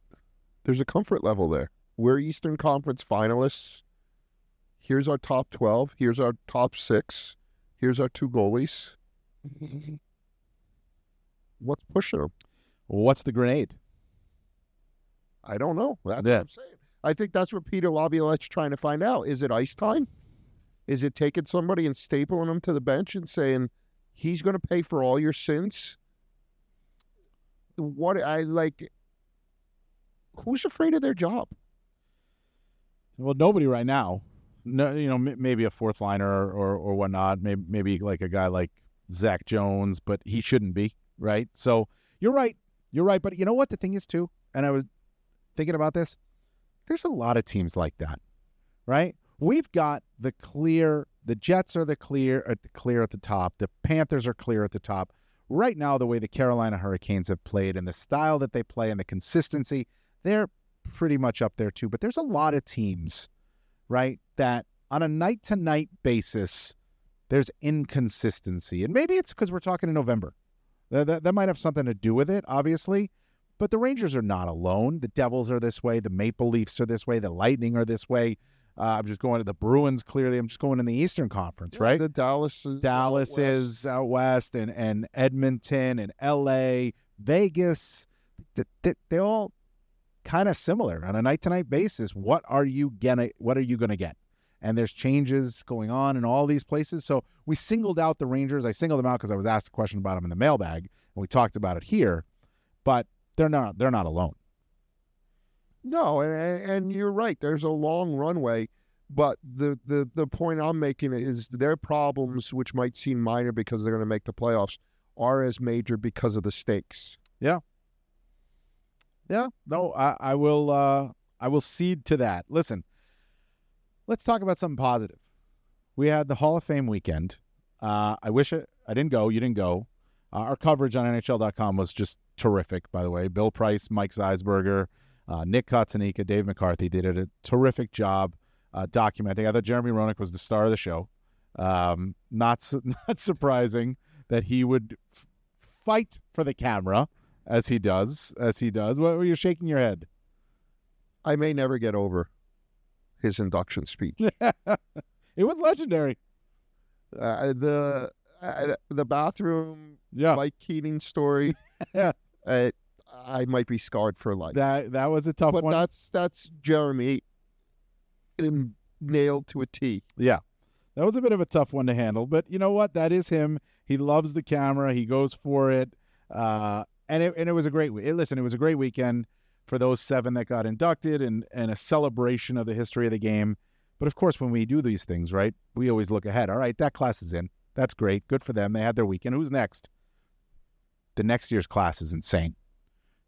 There's a comfort level there. We're Eastern Conference finalists. Here's our top 12. Here's our top 6. Here's our 2 goalies. What's pushing them? What's the grenade? I don't know. That's what I'm saying. I think that's what Peter Laviolette's trying to find out. Is it ice time? Is it taking somebody and stapling them to the bench and saying, he's going to pay for all your sins? Who's afraid of their job? Well, nobody right now. No, maybe a fourth liner or whatnot. Maybe like a guy like Zach Jones, but he shouldn't be, right? So you're right. But you know what the thing is too? And I was thinking about this. There's a lot of teams like that, right? We've got the Jets are clear at the top. The Panthers are clear at the top. Right now, the way the Carolina Hurricanes have played and the style that they play and the consistency, they're pretty much up there too. But there's a lot of teams, right, that on a night-to-night basis, there's inconsistency. And maybe it's because we're talking in November. That might have something to do with it, obviously. But the Rangers are not alone. The Devils are this way. The Maple Leafs are this way. The Lightning are this way. I'm just going to the Bruins, clearly. I'm just going in the Eastern Conference, right? The Dallas is out west, and Edmonton and L.A., Vegas. They all kind of similar on a night-to-night basis. What are you gonna get? And there's changes going on in all these places. So we singled out the Rangers. I singled them out because I was asked a question about them in the mailbag, and we talked about it here. But they're not alone. No, and you're right. There's a long runway, but the point I'm making is their problems, which might seem minor because they're going to make the playoffs, are as major because of the stakes. Yeah. No, I will cede to that. Listen, let's talk about something positive. We had the Hall of Fame weekend. I wish I didn't go. You didn't go. Our coverage on NHL.com was just terrific, by the way. Bill Price, Mike Zeisberger, Nick Kotzanika, Dave McCarthy did a terrific job documenting. I thought Jeremy Roenick was the star of the show. Not surprising that he would fight for the camera as he does. What were you shaking your head? I may never get over his induction speech. It was legendary. The bathroom Yeah. Mike Keating story. Yeah. I might be scarred for life. That was a tough But one. that's Jeremy nailed to a T. Yeah. That was a bit of a tough one to handle, but you know what? That is him. He loves the camera. He goes for it. And it was a great week. Listen, it was a great weekend for those 7 that got inducted and a celebration of the history of the game. But of course, when we do these things, right, we always look ahead. All right, that class is in. That's great. Good for them. They had their weekend. Who's next? The next year's class is insane.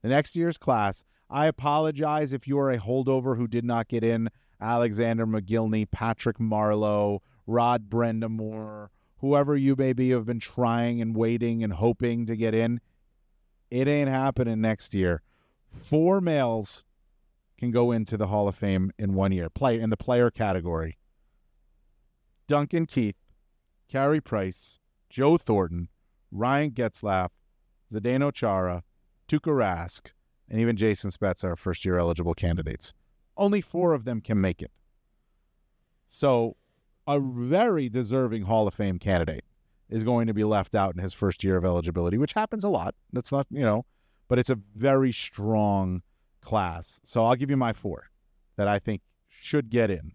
The next year's class, I apologize if you are a holdover who did not get in. Alexander McGillney, Patrick Marlowe, Rod Brendamore, whoever you may be, have been trying and waiting and hoping to get in. It ain't happening next year. 4 males can go into the Hall of Fame in 1 year. Play in the player category. Duncan Keith, Carey Price, Joe Thornton, Ryan Getzlaff, Zdeno Chara, Tuukka Rask, and even Jason Spezza are first-year eligible candidates. Only 4 of them can make it. So a very deserving Hall of Fame candidate is going to be left out in his first year of eligibility, which happens a lot. That's not, but it's a very strong class. So I'll give you my 4 that I think should get in.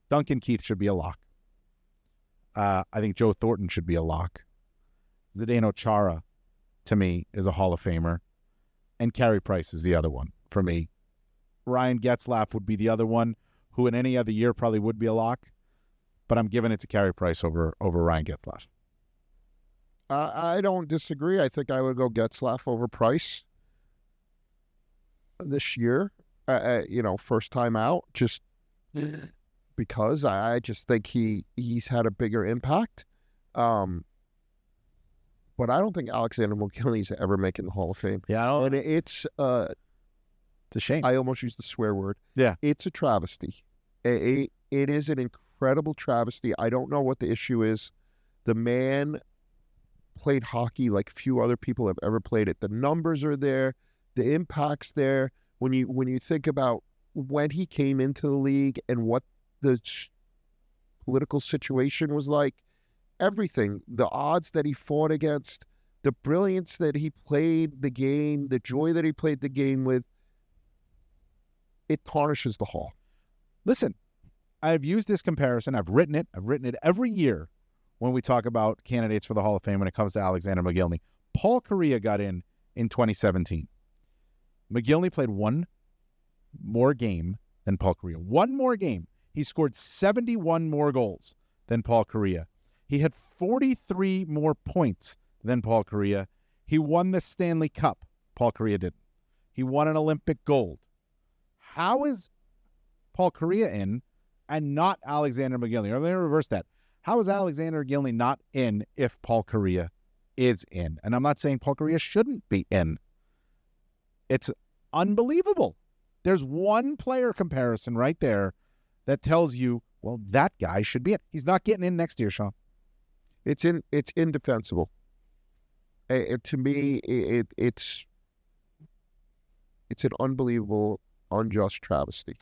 Duncan Keith should be a lock. I think Joe Thornton should be a lock. Zdeno Chara, to me, is a Hall of Famer. And Carey Price is the other one for me. Ryan Getzlaff would be the other one, who in any other year probably would be a lock. But I'm giving it to Carey Price over Ryan Getzlaff. I don't disagree. I think I would go Getzlaff over Price this year. First time out, just because I just think he's had a bigger impact. But I don't think Alexander McGillney's ever making the Hall of Fame. Yeah, and it's a shame. I almost used the swear word. Yeah, it's a travesty. It is an incredible travesty. I don't know what the issue is. The man played hockey like few other people have ever played it. The numbers are there. The impact's there. When you think about when he came into the league and what the political situation was like, everything, the odds that he fought against, the brilliance that he played the game, the joy that he played the game with, it tarnishes the Hall. Listen, I've used this comparison. I've written it every year when we talk about candidates for the Hall of Fame when it comes to Alexander McGillney. Paul Kariya got in 2017. McGillney played 1 more game than Paul Kariya. 1 more game. He scored 71 more goals than Paul Kariya. He had 43 more points than Paul Kariya. He won the Stanley Cup. Paul Kariya didn't. He won an Olympic gold. How is Paul Kariya in and not Alexander McGillney? Or let me reverse that. How is Alexander McGillney not in if Paul Kariya is in? And I'm not saying Paul Kariya shouldn't be in. It's unbelievable. There's one player comparison right there that tells you, well, that guy should be in. He's not getting in next year, Sean. It's indefensible. To me, it's an unbelievable, unjust travesty.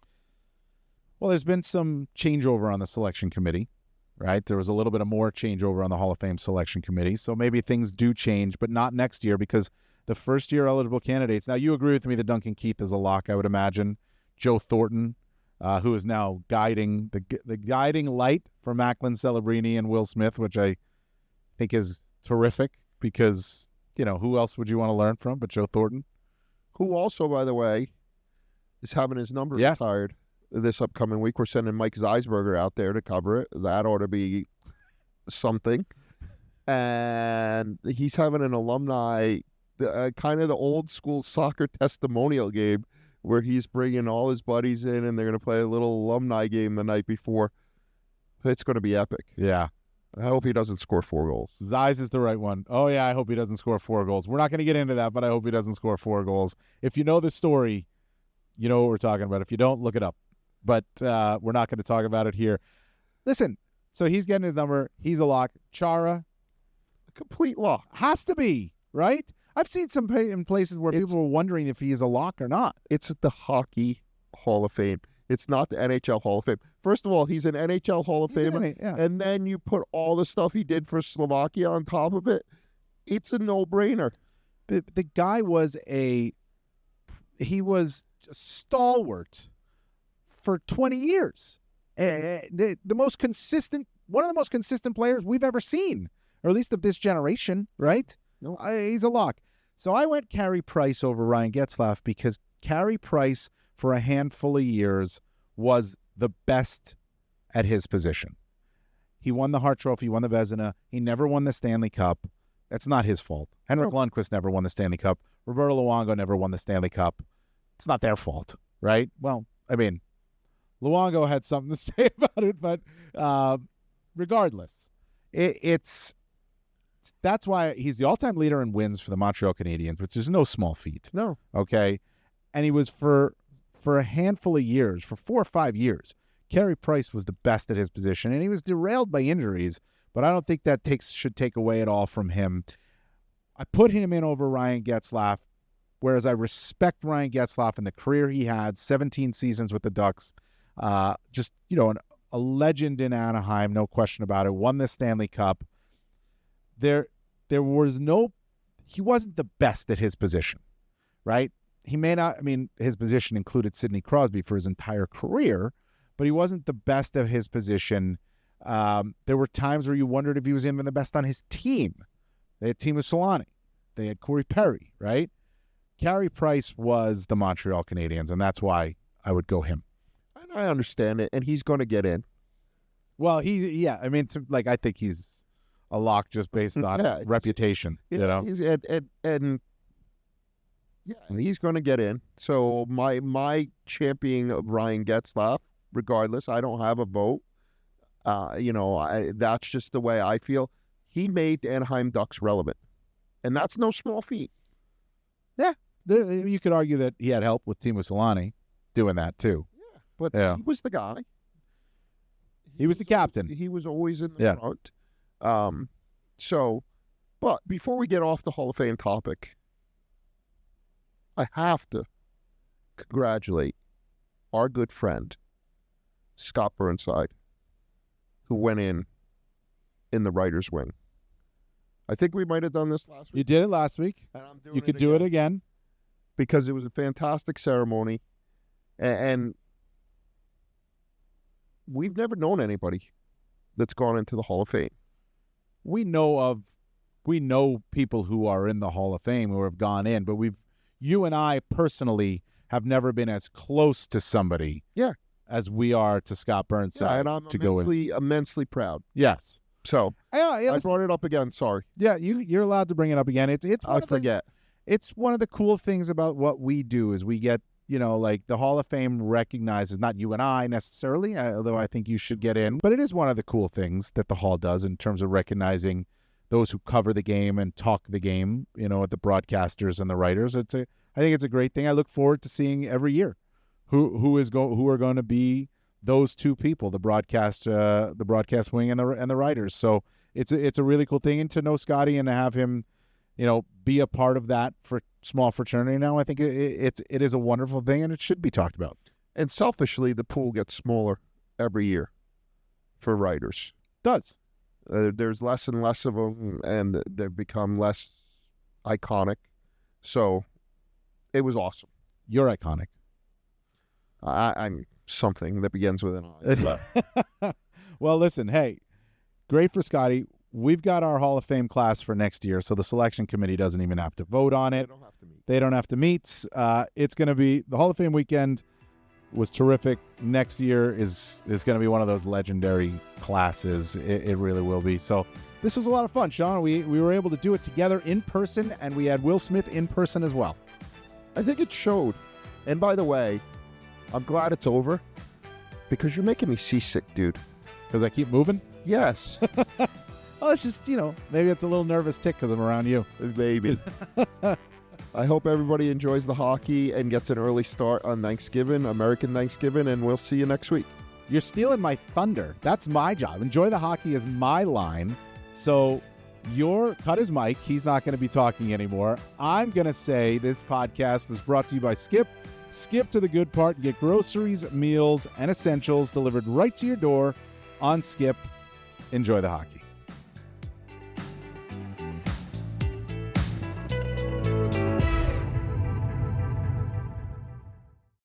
Well, there's been some changeover on the selection committee, right? There was a little bit of more changeover on the Hall of Fame selection committee. So maybe things do change, but not next year because the first-year eligible candidates. Now, you agree with me that Duncan Keith is a lock, I would imagine. Joe Thornton, who is now guiding the guiding light for Macklin Celebrini and Will Smith, which I think is terrific because, who else would you want to learn from but Joe Thornton? Who also, by the way, is having his number retired this upcoming week. We're sending Mike Zeisberger out there to cover it. That ought to be something. And he's having an alumni, kind of the old school soccer testimonial game where he's bringing all his buddies in and they're going to play a little alumni game the night before. It's going to be epic. Yeah. I hope he doesn't score 4 goals. Zeiss is the right one. Oh, yeah, I hope he doesn't score 4 goals. We're not going to get into that, but I hope he doesn't score 4 goals. If you know the story, you know what we're talking about. If you don't, look it up. But we're not going to talk about it here. Listen, so he's getting his number. He's a lock. Chara, complete lock. Has to be, right? I've seen some in places where people were wondering if he is a lock or not. It's the Hockey Hall of Fame. It's not the NHL Hall of Fame. First of all, he's an NHL Hall of Famer, Yeah. and then you put all the stuff he did for Slovakia on top of it. It's a no-brainer. The guy was he was stalwart for 20 years. The most consistent, one of the most consistent players we've ever seen, or at least of this generation, right? No. He's a lock. So I went Carey Price over Ryan Getzlaf because Carey Price, for a handful of years, was the best at his position. He won the Hart Trophy, won the Vezina. He never won the Stanley Cup. That's not his fault. Henrik Lundqvist never won the Stanley Cup. Roberto Luongo never won the Stanley Cup. It's not their fault, right? Well, I mean, Luongo had something to say about it, but regardless, that's why he's the all-time leader in wins for the Montreal Canadiens, which is no small feat. No. Okay, and he was for a handful of years, for 4 or 5 years, Carey Price was the best at his position, and he was derailed by injuries, but I don't think that should take away at all from him. I put him in over Ryan Getzlaf, whereas I respect Ryan Getzlaf and the career he had, 17 seasons with the Ducks, just, a legend in Anaheim, no question about it, won the Stanley Cup. There was he wasn't the best at his position, right? He may not, his position included Sidney Crosby for his entire career, but he wasn't the best at his position. There were times where you wondered if he was even the best on his team. They had Teemu Selanne. They had Corey Perry, right? Carey Price was the Montreal Canadiens, and that's why I would go him. I understand it, and he's going to get in. Well, I think he's a lock just based on reputation. He's going to get in. So my championing of Ryan Getzlaf, regardless, I don't have a vote. That's just the way I feel. He made the Anaheim Ducks relevant, and that's no small feat. Yeah, you could argue that he had help with Teemu Selanne doing that too. Yeah, but he was the guy. He was the captain. He was always in the front. But before we get off the Hall of Fame topic, I have to congratulate our good friend, Scott Burnside, who went in the writer's wing. I think we might have done this last week. You did it last week. And I'm doing you could do it again. Because it was a fantastic ceremony. And we've never known anybody that's gone into the Hall of Fame. We know people who are in the Hall of Fame who have gone in, but you and I personally have never been as close to somebody as we are to Scott Burnside. And I'm go in. immensely proud. Yes. So I brought it up again. Sorry. Yeah, you're allowed to bring it up again. It's one of the cool things about what we do is we get, the Hall of Fame recognizes, not you and I necessarily, although I think you should get in, but it is one of the cool things that the Hall does in terms of recognizing those who cover the game and talk the game, the broadcasters and the writers. I think it's a great thing. I look forward to seeing every year who are going to be those two people, the broadcast wing and the writers. So it's a really cool thing, and to know Scotty and to have him, be a part of that for small fraternity now, I think it is a wonderful thing, and it should be talked about. And selfishly, the pool gets smaller every year for writers. It does. There's less and less of them, and they've become less iconic. So it was awesome. You're iconic. I'm something that begins with an I. Well, listen, hey, great for Scotty. We've got our Hall of Fame class for next year, so the selection committee doesn't even have to vote on it. They don't have to meet. It's going to be the Hall of Fame weekend was terrific. Next year is going to be one of those legendary classes. It really will be. So this was a lot of fun, Sean. We were able to do it together in person, and we had Will Smith in person as well. I think it showed. And by the way, I'm glad it's over because you're making me seasick, dude. Because I keep moving? Yes. Well, it's just, maybe it's a little nervous tick because I'm around you. Maybe. I hope everybody enjoys the hockey and gets an early start on Thanksgiving, American Thanksgiving, and we'll see you next week. You're stealing my thunder. That's my job. Enjoy the hockey is my line. So Cut his mic. He's not going to be talking anymore. I'm going to say this podcast was brought to you by Skip. Skip to the good part and get groceries, meals, and essentials delivered right to your door on Skip. Enjoy the hockey.